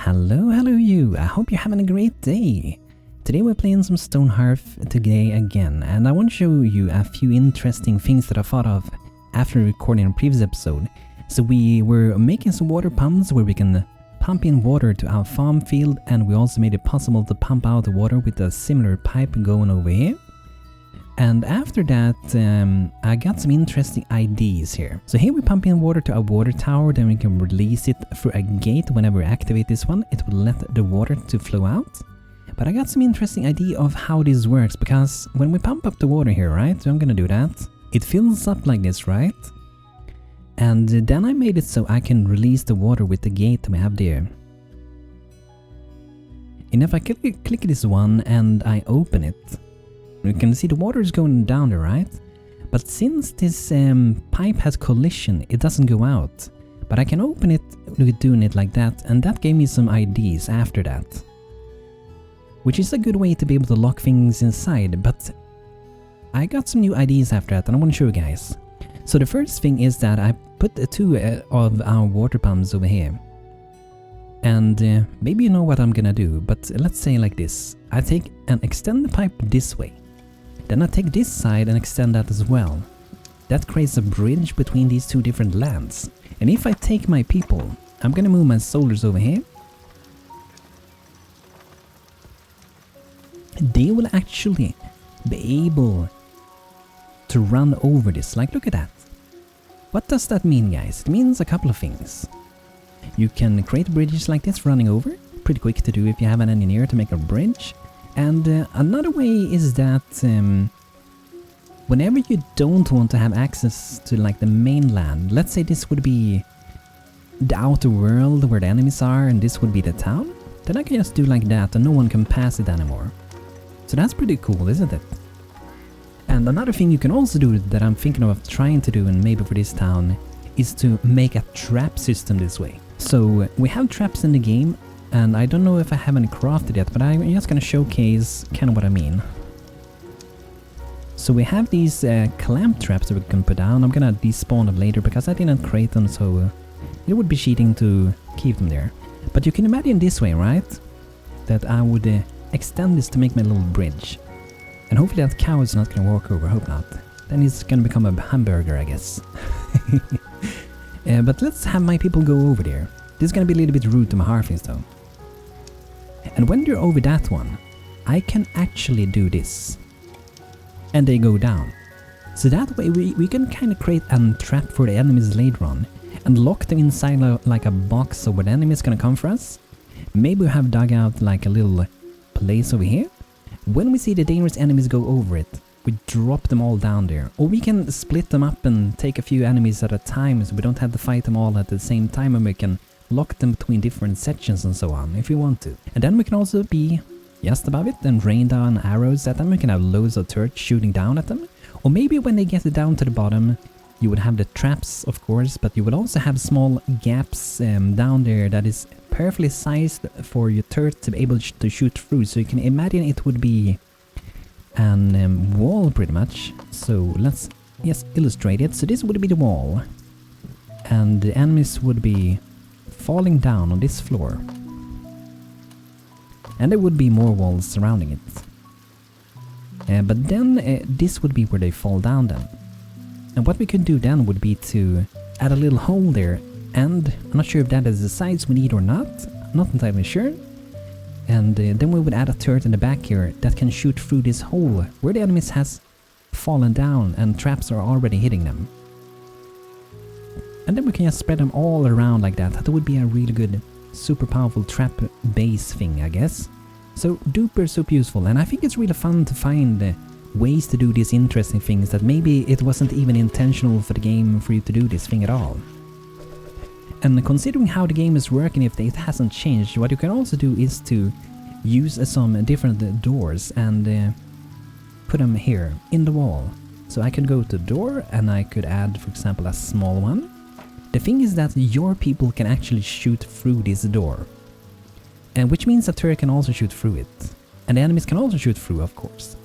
Hello you, I hope you're having a great day. Today we're playing some Stonehearth today again, and I want to show you a few interesting things that I thought of after recording a previous episode. So we were making some water pumps where we can pump in water to our farm field, and we also made it possible to pump out the water with a similar pipe going over here. And after that, I got some interesting ideas here. So here we pump in water to a water tower, then we can release it through a gate. Whenever we activate this one, it will let the water to flow out. But I got some interesting idea of how this works, because when we pump up the water here, right, so I'm gonna do that, it fills up like this, right? And then I made it so I can release the water with the gate we have there. And if I click this one and I open it, you can see the water is going down there, right? But since this pipe has collision, it doesn't go out. But I can open it with doing it like that, and that gave me some ideas after that. Which is a good way to be able to lock things inside, but I got some new ideas after that, and I want to show you guys. So the first thing is that I put two of our water pumps over here. And maybe you know what I'm gonna do, but let's say like this. I take and extend the pipe this way. Then I take this side and extend that as well. That creates a bridge between these two different lands. And if I take my people, I'm gonna move my soldiers over here. They will actually be able to run over this. Like, look at that. What does that mean, guys? It means a couple of things. You can create bridges like this running over. Pretty quick to do if you have an engineer to make a bridge. And another way is that whenever you don't want to have access to like the mainland, let's say this would be the outer world where the enemies are and this would be the town, then I can just do like that and no one can pass it anymore. So that's pretty cool, isn't it? And another thing you can also do that I'm thinking of trying to do, and maybe for this town, is to make a trap system this way. So we have traps in the game, and I don't know if I have any crafted yet, but I'm just gonna showcase kind of what I mean. So we have these clamp traps that we can put down. I'm gonna despawn them later because I didn't create them, so it would be cheating to keep them there. But you can imagine this way, right? That I would extend this to make my little bridge. And hopefully that cow is not gonna walk over, hope not. Then it's gonna become a hamburger, I guess. But let's have my people go over there. This is gonna be a little bit rude to my halflings though. And when they're over that one, I can actually do this. And they go down. So that way we can kind of create a trap for the enemies later on. And lock them inside like a box so where the enemy is gonna come for us. Maybe we have dug out like a little place over here. When we see the dangerous enemies go over it, we drop them all down there. Or we can split them up and take a few enemies at a time so we don't have to fight them all at the same time, and we can lock them between different sections and so on if we want to. And then we can also be just above it and rain down arrows at them. We can have loads of turrets shooting down at them. Or maybe when they get down to the bottom, you would have the traps, of course, but you would also have small gaps down there that is perfectly sized for your turret to be able to shoot through. So you can imagine it would be an wall pretty much. So let's just illustrate it. So this would be the wall. And the enemies would be falling down on this floor. And there would be more walls surrounding it. But then this would be where they fall down then. And what we could do then would be to add a little hole there. And I'm not sure if that is the size we need or not. Not entirely sure. And then we would add a turret in the back here that can shoot through this hole where the enemies has fallen down and traps are already hitting them. And then we can just spread them all around like that. That would be a really good, super powerful trap base thing, I guess. So super useful, and I think it's really fun to find ways to do these interesting things that maybe it wasn't even intentional for the game for you to do this thing at all. And considering how the game is working, if it hasn't changed, what you can also do is to use some different doors and put them here in the wall. So I could go to door and I could add, for example, a small one. The thing is that your people can actually shoot through this door. And which means a turret can also shoot through it. And the enemies can also shoot through, of course.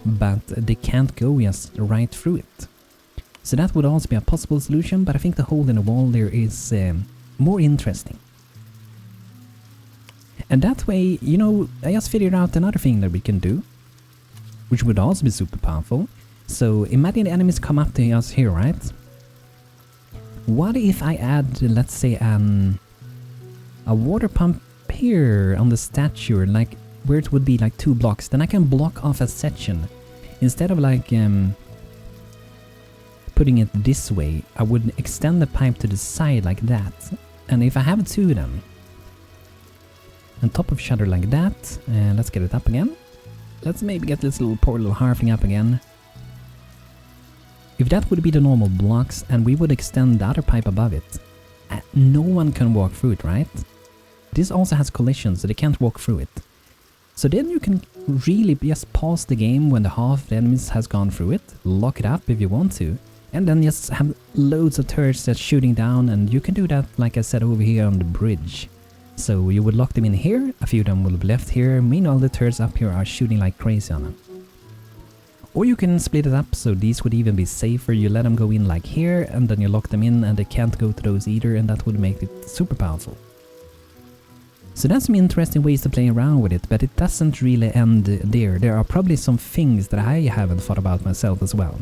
But they can't go just right through it. So that would also be a possible solution, but I think the hole in the wall there is more interesting. And that way, you know, I just figured out another thing that we can do, which would also be super powerful. So imagine the enemies come up to us here, right? What if I add, let's say, a water pump here on the statue, like where it would be like 2 blocks, then I can block off a section. Instead of like putting it this way, I would extend the pipe to the side like that. And if I have 2 of them on top of each other like that, let's get it up again. Let's maybe get this little poor little halfling up again. If that would be the normal blocks and we would extend the other pipe above it, no one can walk through it, right? This also has collisions, so they can't walk through it. So then you can really just pause the game when the half of the enemies has gone through it, lock it up if you want to, and then just have loads of turrets that's shooting down, and you can do that like I said over here on the bridge. So you would lock them in here, a few of them will be left here, meanwhile the turrets up here are shooting like crazy on them. Or you can split it up, so these would even be safer, you let them go in like here, and then you lock them in and they can't go to those either, and that would make it super powerful. So that's some interesting ways to play around with it, but it doesn't really end there. There are probably some things that I haven't thought about myself as well.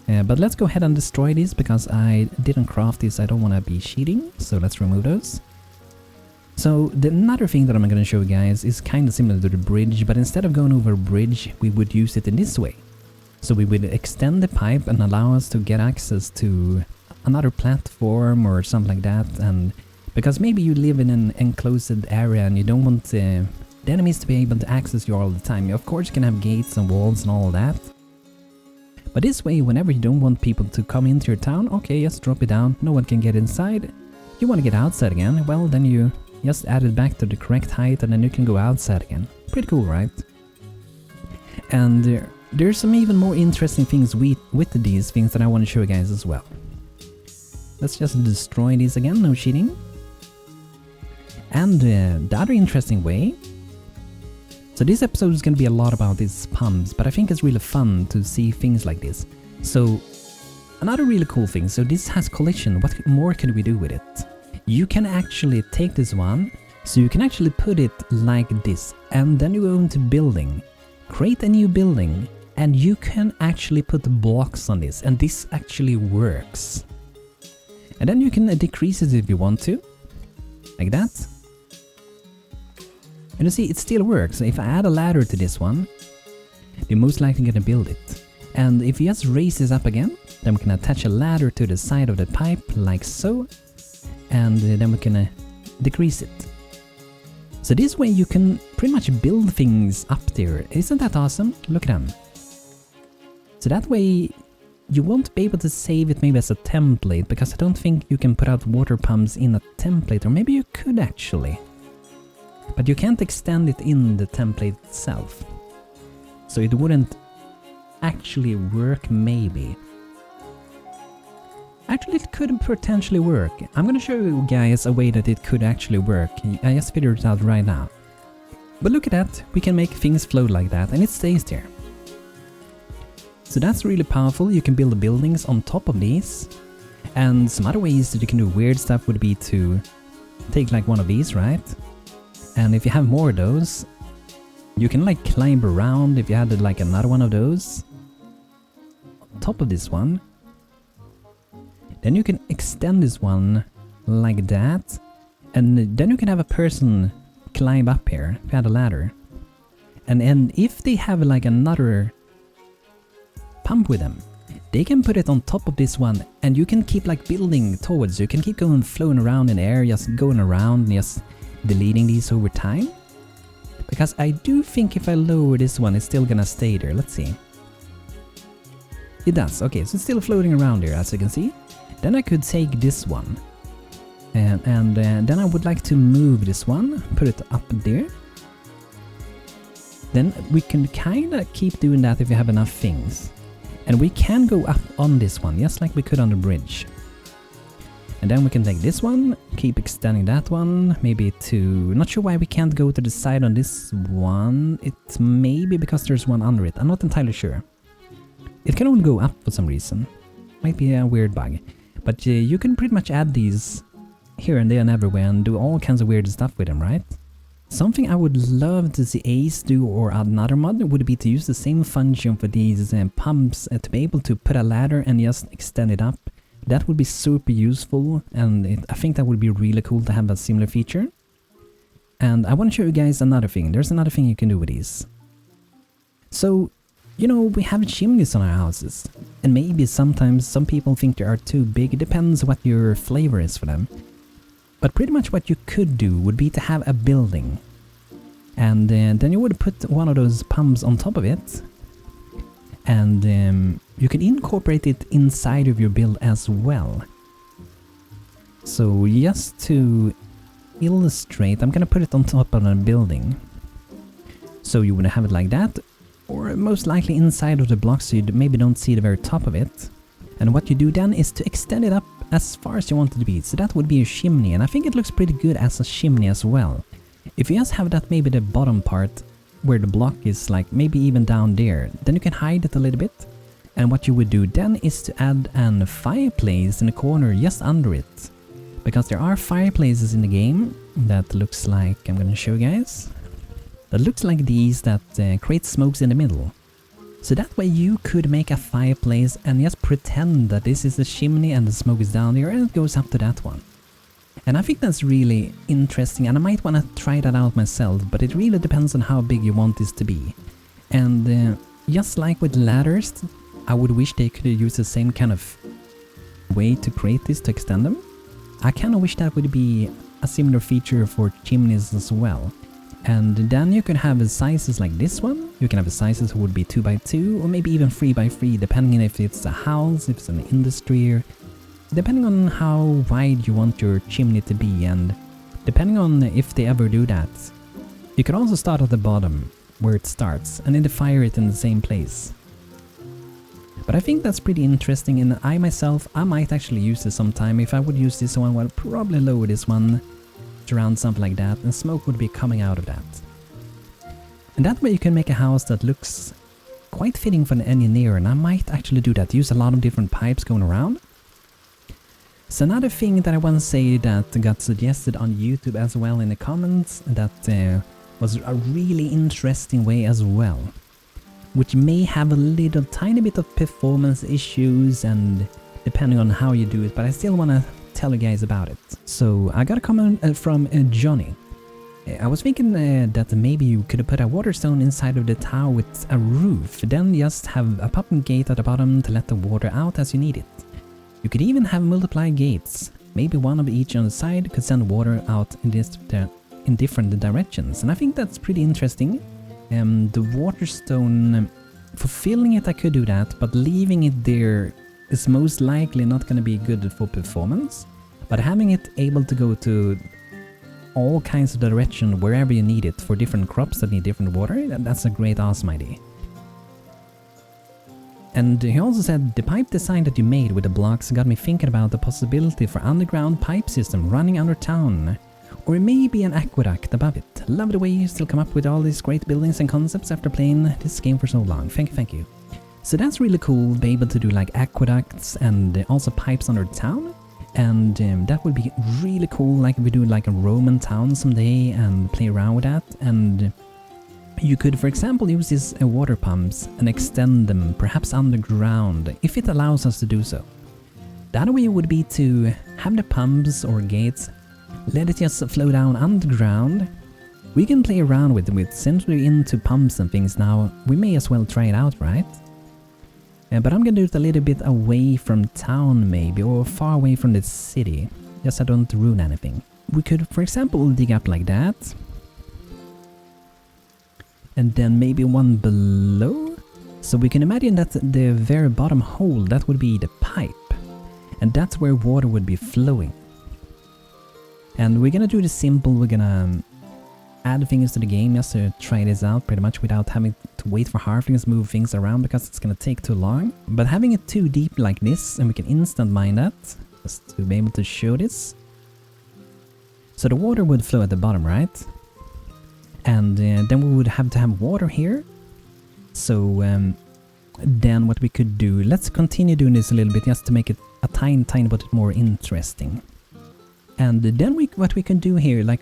But let's go ahead and destroy these, because I didn't craft this, I don't want to be cheating, so let's remove those. So the another thing that I'm going to show you guys is kind of similar to the bridge, but instead of going over a bridge, we would use it in this way. So we would extend the pipe and allow us to get access to another platform or something like that, and because maybe you live in an enclosed area and you don't want the enemies to be able to access you all the time. You of course can have gates and walls and all that. But this way, whenever you don't want people to come into your town, okay, just drop it down, no one can get inside. You want to get outside again, well then you just add it back to the correct height and then you can go outside again. Pretty cool, right? And there's some even more interesting things with these things that I want to show you guys as well. Let's just destroy these again, no cheating. And the other interesting way... So this episode is going to be a lot about these pumps, but I think it's really fun to see things like this. So another really cool thing, so this has collision, what more can we do with it? You can actually take this one, so you can actually put it like this, and then you go into building, create a new building, and you can actually put blocks on this, and this actually works. And then you can decrease it if you want to, like that. And you see, it still works. If I add a ladder to this one, you're most likely gonna build it. And if you just raise this up again, then we can attach a ladder to the side of the pipe, like so. And then we can decrease it. So this way you can pretty much build things up there. Isn't that awesome? Look at them. So that way you won't be able to save it maybe as a template, because I don't think you can put out water pumps in a template, or maybe you could actually. But you can't extend it in the template itself. So it wouldn't actually work, maybe. Actually, it could potentially work. I'm gonna show you guys a way that it could actually work. I just figured it out right now. But look at that, we can make things float like that, and it stays there. So that's really powerful. You can build buildings on top of these. And some other ways that you can do weird stuff would be to take like one of these, right? And if you have more of those, you can like climb around if you had like another one of those on top of this one. Then you can extend this one like that, and then you can have a person climb up here if you had a ladder. And if they have like another pump with them, they can put it on top of this one, and you can keep like building towards. You can keep going floating around in the air, just going around, just deleting these over time. Because I do think if I lower this one, it's still gonna stay there. Let's see. It does. Okay, so it's still floating around there, as you can see. Then I could take this one. And then I would like to move this one, put it up there. Then we can kinda keep doing that if you have enough things. And we can go up on this one, just like we could on the bridge. And then we can take this one, keep extending that one, maybe to... Not sure why we can't go to the side on this one. It's maybe because there's one under it, I'm not entirely sure. It can only go up for some reason. Might be a weird bug. But you can pretty much add these here and there and everywhere and do all kinds of weird stuff with them, right? Something I would love to see Ace do or another mod would be to use the same function for these pumps to be able to put a ladder and just extend it up. That would be super useful, and I think that would be really cool to have a similar feature. And I want to show you guys another thing. There's another thing you can do with these. So, you know, we have chimneys on our houses, and maybe sometimes some people think they are too big. It depends what your flavor is for them. But pretty much what you could do would be to have a building. And then you would put one of those pumps on top of it. And you can incorporate it inside of your build as well. So just to illustrate, I'm gonna put it on top of a building. So you would have it like that. Or most likely inside of the block so you maybe don't see the very top of it. And what you do then is to extend it up as far as you want it to be. So that would be a chimney, and I think it looks pretty good as a chimney as well. If you just have that maybe the bottom part where the block is like maybe even down there, then you can hide it a little bit. And what you would do then is to add a fireplace in the corner just under it. Because there are fireplaces in the game that looks like, I'm gonna show you guys. That looks like these that create smokes in the middle. So that way you could make a fireplace and just pretend that this is a chimney and the smoke is down here and it goes up to that one. And I think that's really interesting, and I might want to try that out myself, but it really depends on how big you want this to be. And just like with ladders, I would wish they could use the same kind of way to create this to extend them. I kind of wish that would be a similar feature for chimneys as well. And then you can have sizes like this one. You can have sizes who would be 2x2 or maybe even 3x3, depending if it's a house, if it's an industry, depending on how wide you want your chimney to be, and depending on if they ever do that. You can also start at the bottom where it starts and then fire it in the same place. But I think that's pretty interesting, and I myself, I might actually use this sometime. If I would use this one, I'd probably lower this one around something like that, and smoke would be coming out of that. And that way you can make a house that looks quite fitting for an engineer, and I might actually do that, use a lot of different pipes going around. So another thing that I want to say that got suggested on YouTube as well in the comments, that was a really interesting way as well, which may have a little tiny bit of performance issues and depending on how you do it, but I still want to tell you guys about it. So I got a comment from Johnny. I was thinking that maybe you could put a water stone inside of the tower with a roof, then just have a pop-in gate at the bottom to let the water out as you need it. You could even have multiple gates, maybe one of each on the side could send water out in different directions, and I think that's pretty interesting. The water stone, for filling it I could do that, but leaving it there is most likely not going to be good for performance. But having it able to go to all kinds of direction wherever you need it for different crops that need different water, that's a great awesome idea. And he also said the pipe design that you made with the blocks got me thinking about the possibility for underground pipe system running under town. Or maybe an aqueduct above it. Love the way you still come up with all these great buildings and concepts after playing this game for so long. Thank you. So that's really cool, be able to do like aqueducts and also pipes under town. And that would be really cool, like if we do like a Roman town someday and play around with that. And you could, for example, use these water pumps and extend them, perhaps underground, if it allows us to do so. The other way would be to have the pumps or gates, let it just flow down underground. We can play around with since we're into pumps and things now, we may as well try it out, right? But I'm gonna do it a little bit away from town maybe, or far away from the city, just so I don't ruin anything. We could, for example, dig up like that. And then maybe one below. So we can imagine that the very bottom hole, that would be the pipe. And that's where water would be flowing. And we're gonna do this simple, we're gonna add things to the game just to try this out pretty much without having to wait for halflings to move things around because it's gonna take too long. But having it too deep like this, and we can instant mine that, just to be able to show this. So the water would flow at the bottom, right? And then we would have to have water here. So then what we could do, let's continue doing this a little bit just to make it a tiny bit more interesting. And then what we can do here, like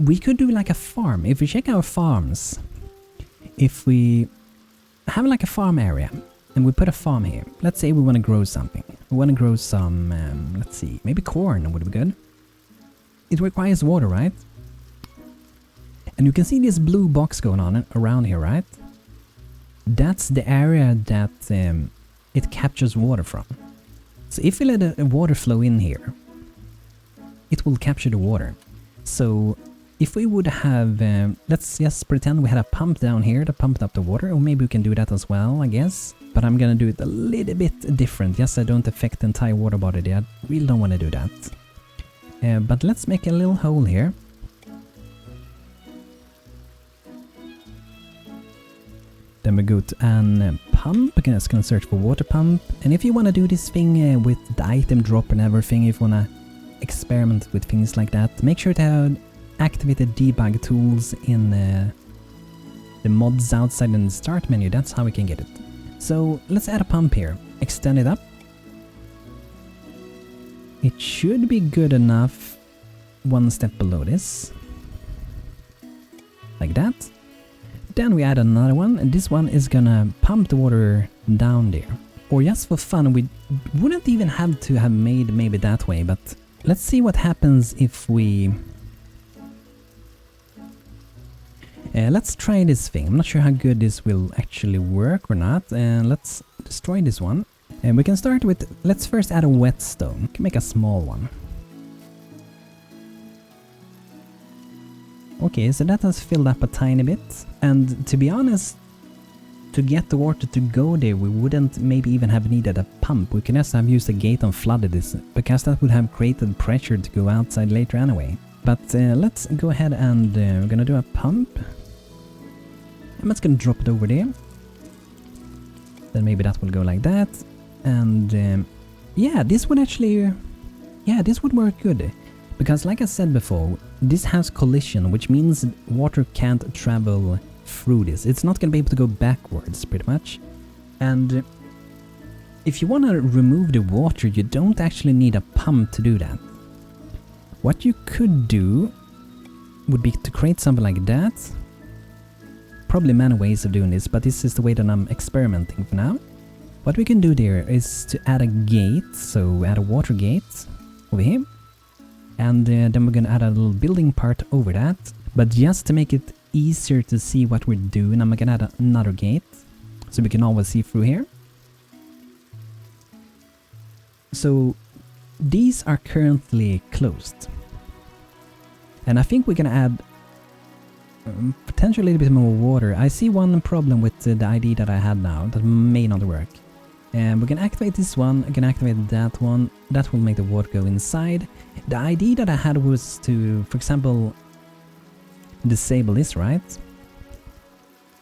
we could do like a farm. If we check our farms, if we have like a farm area and we put a farm here, let's say we want to grow something. We want to grow some, let's see, maybe corn would be good. It requires water, right? And you can see this blue box going on around here, right? That's the area that it captures water from. So if we let the water flow in here, it will capture the water. So if we would have, let's just pretend we had a pump down here that pumped up the water, or maybe we can do that as well, I guess. But I'm gonna do it a little bit different. Yes, I don't affect the entire water body there. I really don't want to do that. But let's make a little hole here. Then we go to an pump. Again, it's gonna search for water pump. And if you want to do this thing with the item drop and everything, if you want to experiment with things like that, make sure to activate the debug tools in the mods outside in the start menu. That's how we can get it. So let's add a pump here. Extend it up. It should be good enough one step below this. Like that. Then we add another one, and this one is gonna pump the water down there. Or just for fun, we wouldn't even have to have made maybe that way, but let's see what happens if we... let's try this thing. I'm not sure how good this will actually work or not. Let's destroy this one. And we can start with... Let's first add a whetstone. We can make a small one. Okay, so that has filled up a tiny bit. And to be honest, to get the water to go there, we wouldn't maybe even have needed a pump. We can just have used a gate and flooded this, because that would have created pressure to go outside later anyway. But let's go ahead and we're gonna do a pump. I'm just gonna drop it over there. Then maybe that will go like that. And yeah, this would actually... Yeah, this would work good. Because like I said before, this has collision, which means water can't travel through this. It's not gonna be able to go backwards, pretty much. And if you want to remove the water, you don't actually need a pump to do that. What you could do would be to create something like that. Probably many ways of doing this, but this is the way that I'm experimenting for now. What we can do there is to add a gate, so add a water gate over here. And then we're gonna add a little building part over that. But just to make it easier to see what we're doing, I'm gonna add another gate, so we can always see through here. So these are currently closed. And I think we're gonna add potentially a little bit more water. I see one problem with the ID that I had now that may not work. And we can activate this one, I can activate that one, that will make the water go inside. The idea that I had was to, for example, disable this, right?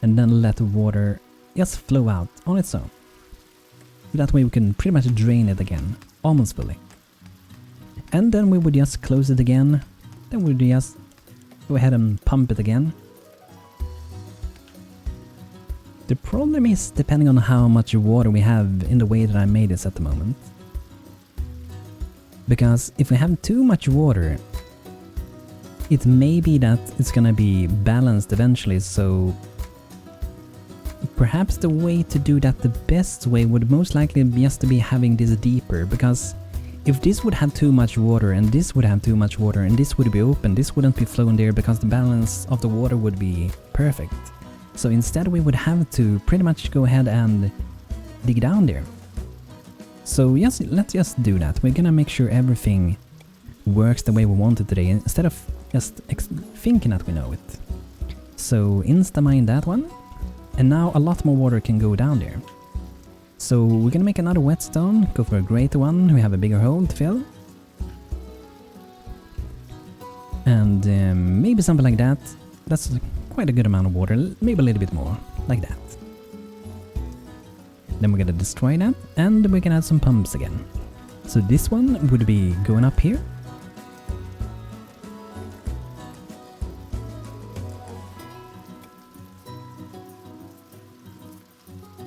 And then let the water just flow out on its own. That way we can pretty much drain it again, almost fully. And then we would just close it again, then we would just go ahead and pump it again. The problem is depending on how much water we have in the way that I made this at the moment. Because if we have too much water, it may be that it's gonna be balanced eventually, so perhaps the way to do that the best way would most likely be just to be having this deeper, because if this would have too much water and this would have too much water and this would be open, this wouldn't be flowing there because the balance of the water would be perfect. So instead we would have to pretty much go ahead and dig down there. So yes, let's just do that. We're gonna make sure everything works the way we want it today, instead of just thinking that we know it. So insta-mine that one, and now a lot more water can go down there. So we're gonna make another whetstone, go for a greater one, we have a bigger hole to fill. And maybe something like that. That's quite a good amount of water, maybe a little bit more, like that. Then we're gonna destroy that, and we can add some pumps again. So this one would be going up here.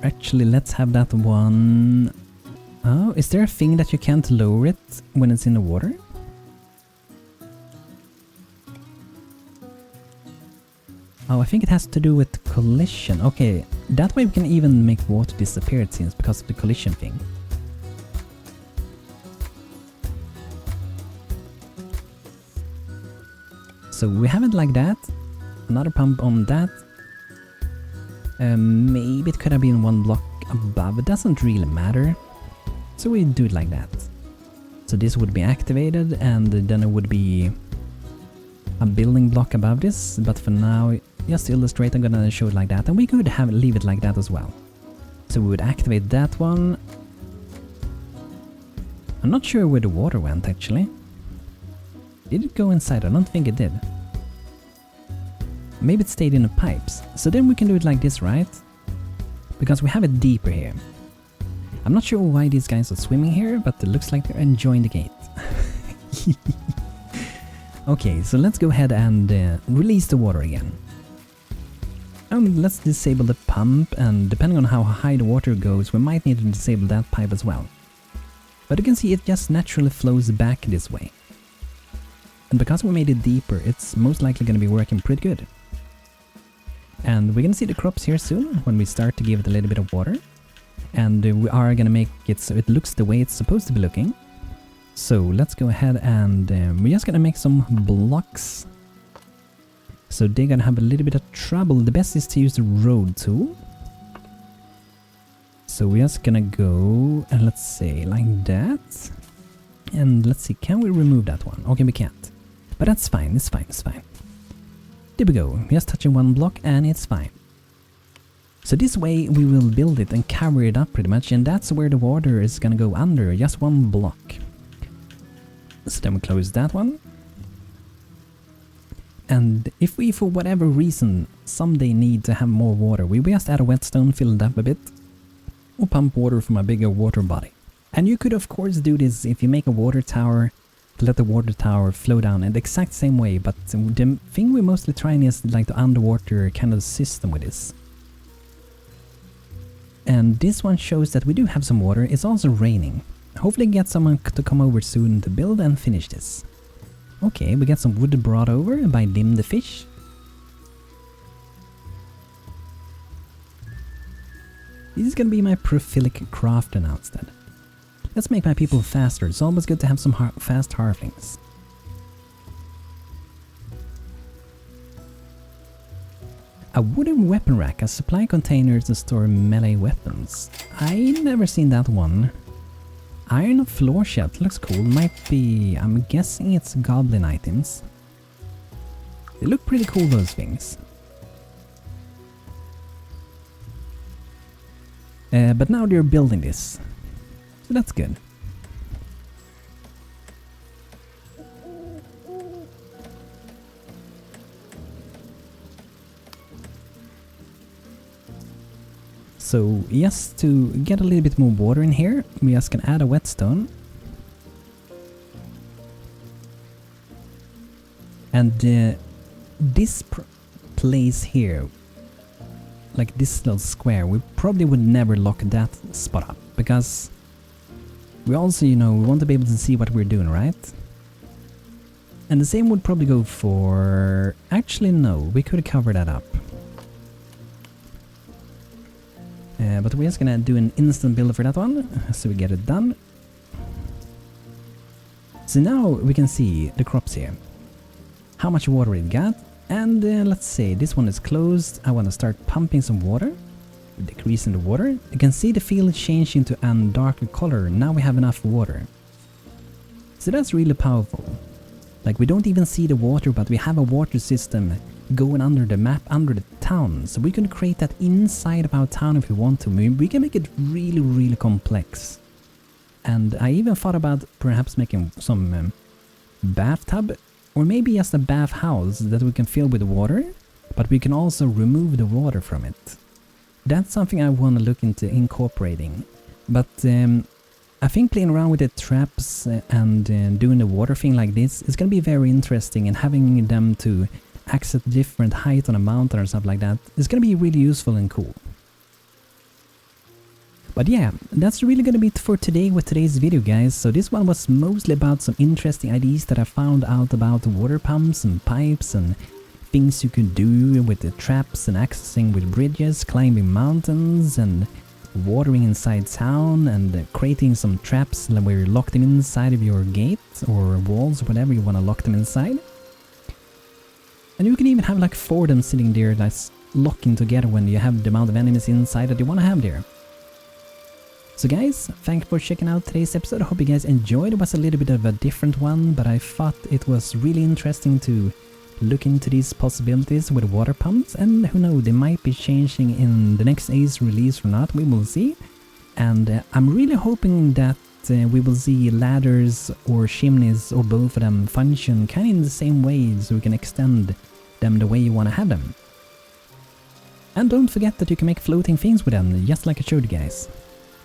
Actually, let's have that one... Oh, is there a thing that you can't lower it when it's in the water? Oh, I think it has to do with collision. Okay, that way we can even make water disappear, it seems, because of the collision thing. So we have it like that. Another pump on that. Maybe it could have been one block above. It doesn't really matter. So we do it like that. So this would be activated, and then it would be a building block above this. But for now, just to illustrate, I'm gonna show it like that. And we could leave it like that as well. So we would activate that one. I'm not sure where the water went, actually. Did it go inside? I don't think it did. Maybe it stayed in the pipes. So then we can do it like this, right? Because we have it deeper here. I'm not sure why these guys are swimming here, but it looks like they're enjoying the gate. Okay, so let's go ahead and release the water again. Let's disable the pump, and depending on how high the water goes, we might need to disable that pipe as well. But you can see it just naturally flows back this way. And because we made it deeper, it's most likely going to be working pretty good. And we're going to see the crops here soon, when we start to give it a little bit of water. And we are going to make it so it looks the way it's supposed to be looking. So let's go ahead and we're just going to make some blocks. So they're going to have a little bit of trouble. The best is to use the road tool. So we're just going to go, and let's say like that. And let's see, can we remove that one? Okay, we can't. But that's fine, it's fine, it's fine. There we go, just touching one block and it's fine. So this way we will build it and cover it up pretty much, and that's where the water is gonna go under, just one block. So then we close that one. And if we, for whatever reason, someday need to have more water, we just add a whetstone, fill it up a bit, or pump water from a bigger water body. And you could of course do this if you make a water tower, to let the water tower flow down in the exact same way, but the thing we're mostly trying is like the underwater kind of system with this. And this one shows that we do have some water. It's also raining. Hopefully get someone to come over soon to build and finish this. Okay, we get some wood brought over by Dim the fish. This is gonna be my prolific crafter now instead. Let's make my people faster. It's always good to have some fast halflings. A wooden weapon rack, a supply container to store melee weapons. I never seen that one. Iron floor shelf, looks cool. Might be, I'm guessing it's goblin items. They look pretty cool, those things. But now they're building this. So that's good. So just to get a little bit more water in here, we just can add a whetstone. And this place here, like this little square, we probably would never lock that spot up, because we also, you know, we want to be able to see what we're doing, right? And the same would probably go for... Actually, no, we could cover that up. But we're just gonna do an instant build for that one, so we get it done. So now we can see the crops here. How much water it got. And let's say this one is closed. I want to start pumping some water. Decreasing the water. You can see the field change into a darker color. Now we have enough water. So that's really powerful. Like, we don't even see the water, but we have a water system going under the map, under the town. So we can create that inside of our town if we want to. We can make it really, really complex. And I even thought about perhaps making some bathtub, or maybe just a bathhouse that we can fill with water, but we can also remove the water from it. That's something I want to look into incorporating. But I think playing around with the traps and doing the water thing like this is going to be very interesting, and having them to access different height on a mountain or something like that is going to be really useful and cool. But yeah, that's really going to be it for today with today's video, guys. So this one was mostly about some interesting ideas that I found out about water pumps and pipes and things you could do with the traps and accessing with bridges, climbing mountains and watering inside town and creating some traps where you lock them inside of your gate or walls, whatever you want to lock them inside. And you can even have like 4 of them sitting there like locking together when you have the amount of enemies inside that you want to have there. So guys, thanks for checking out today's episode. I hope you guys enjoyed. It was a little bit of a different one, but I thought it was really interesting to look into these possibilities with water pumps, and who knows, they might be changing in the next Ace release or not, we will see. And I'm really hoping that we will see ladders or chimneys or both of them function kind of in the same way, so we can extend them the way you want to have them. And don't forget that you can make floating things with them, just like I showed you guys.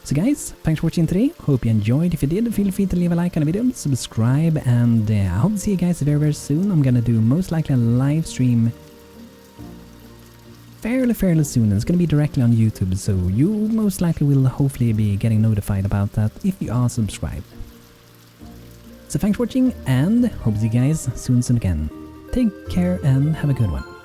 So guys, thanks for watching today, hope you enjoyed. If you did, feel free to leave a like on the video, subscribe, and I hope to see you guys very soon. I'm gonna do most likely a live stream fairly soon. It's gonna be directly on YouTube, so you most likely will hopefully be getting notified about that if you are subscribed. So thanks for watching, and hope to see you guys soon again. Take care and have a good one.